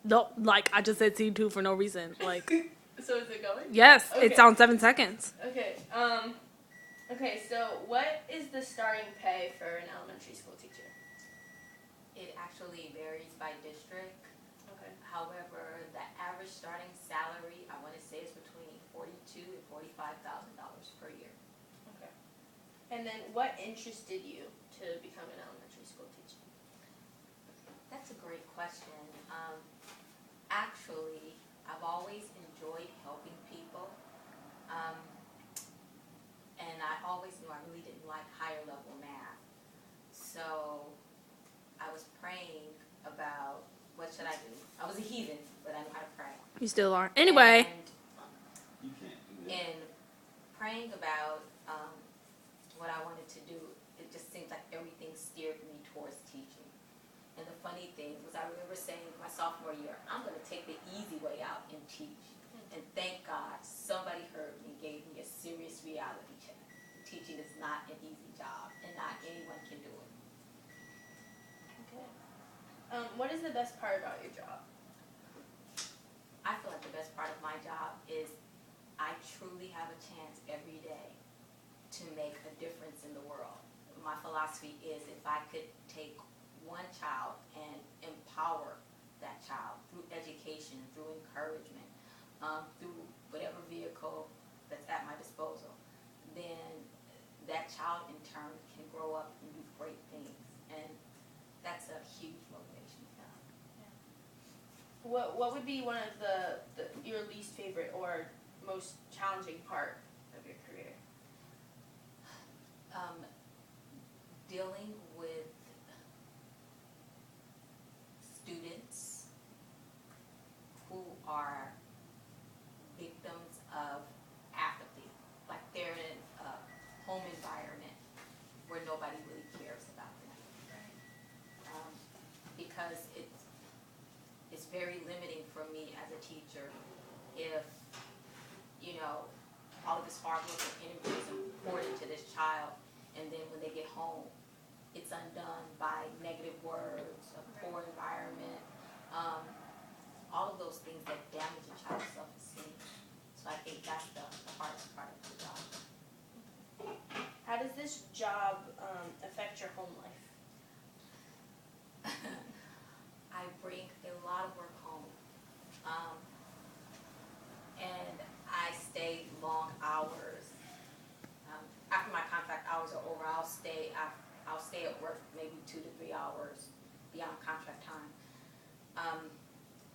No, like, I just said scene 2 for no reason. Like, So is it going? yes, Okay. it's on 7 seconds. Okay. Okay. So what is the starting pay for an elementary school teacher? It actually varies by district. Okay. However, the average starting salary, I want to say, is between $42,000 and $45,000 per year. Okay. And then, what interested you to become an elementary school teacher? That's a great question. Actually, I've always enjoyed helping people. And I always knew I really didn't like higher level math. So I was praying about what should I do. I was a heathen, but I knew how to pray. You still are. Anyway. And You can't do that. in praying about what I wanted to do, it just seems like everything steered me towards teaching. And the funny thing was, I remember saying my sophomore year, I'm going to take the easy way out and teach. And thank God somebody heard me, gave me a serious reality check. Teaching is not an easy job, and not anyone can do it. Okay. What is the best part about your job? I feel like the best part of my job is I truly have a chance every day to make a difference in the world. My philosophy is, if I could take one child and empower that child through education, through encouragement, through whatever vehicle that's at my disposal, then that child in turn can grow up and do great things. And that's a huge motivation. What would be one of your least favorite or most challenging part of your career? Dealing with students who are victims of apathy, like they're in a home environment where nobody really cares about them. Because it's very limiting for me as a teacher if, all of this hard work and energy is poured into this child, and then when they get home, it's undone by negative words, a poor environment, all of those things that damage a child's self-esteem. So I think that's the hardest part of the job. How does this job affect your home life? I bring a lot of work home, and I stay long hours. After my contract hours are over, I'll stay at work maybe 2 to 3 hours beyond contract time.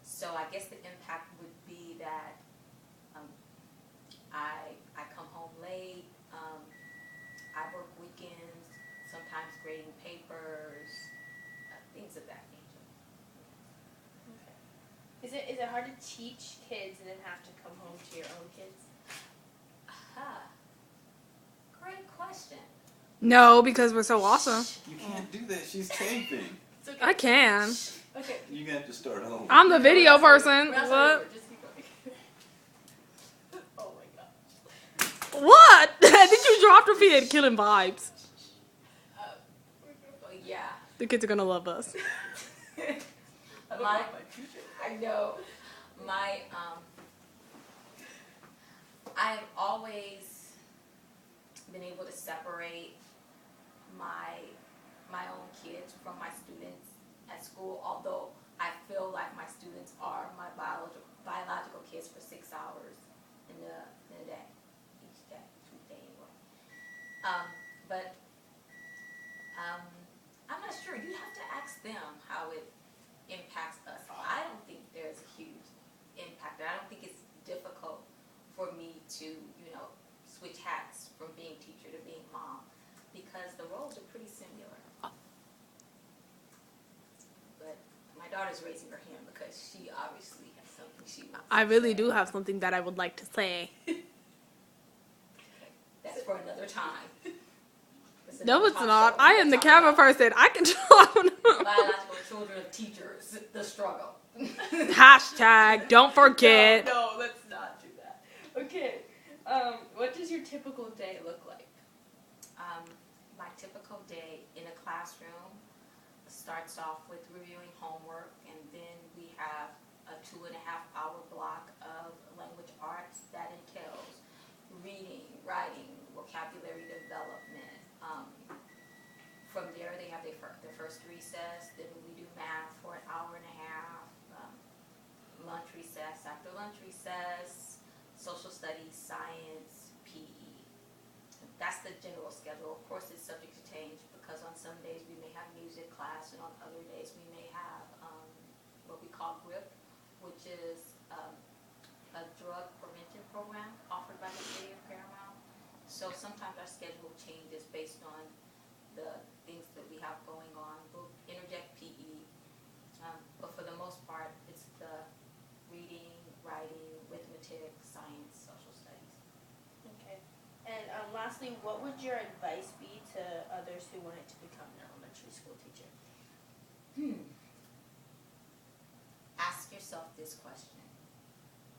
So I guess the impact would be that I come home late. I work weekends, sometimes grading papers, things of that nature. Okay. Is it hard to teach kids and then have to come home to your own kids? Great question. No, because we're so awesome. You can't do that. She's taping. It's okay. I can. Okay. You got to start over. I'm the video person. We're not starting What? over. Just keep going. Oh my god. What? I think you dropped repeated killing vibes. Yeah. The kids are gonna love us. I know. I've always been able to separate my own kids from my students at school, although I feel like my students are my biological kids for 6 hours in a day, each day, anyway. I'm not sure. You have to ask them how it impacts us. I don't think there's a huge impact. I don't think it's difficult for me to, switch hats from being teacher to being mom, because the roles are pretty similar. But my daughter's raising her hand because she obviously has something she wants I to really say. do have something that I would like to say. That's for another time. No, another it's talk not. show. I We'll am the talk camera about person. I control. biological children of teachers, the struggle. Hashtag. Don't forget. No, let's not do that. Okay. What does your typical day look like? My typical day in a classroom starts off with reviewing homework, and then we have 2.5-hour block of language arts that entails reading, writing, vocabulary development. From there, they have their first recess. Then we do math for an hour and a half. Lunch recess. After lunch recess, social studies, science, PE. That's the general schedule. Of course, it's subject to change because on some days we may have music class, and on other days we may have what we call GRIP, which is a drug prevention program offered by the city of Paramount. So sometimes our schedule changes based on the things that we have going on. We'll interject PE, but for the most part, it's the reading, writing, arithmetic, science, social studies. Okay. And lastly, what would your advice be to others who wanted to become an elementary school teacher? Ask yourself this question.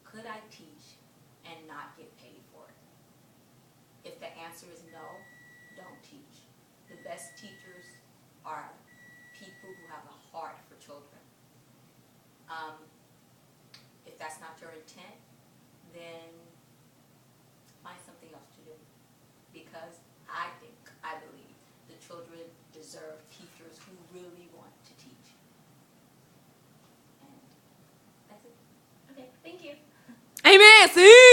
Could I teach and not get paid for it? If the answer is no, don't teach. The best teachers are people who have a heart for children. If that's not your intent, then find something else to do. Because I believe the children deserve teachers who really want to teach. And that's it. Okay, thank you. Amen. See?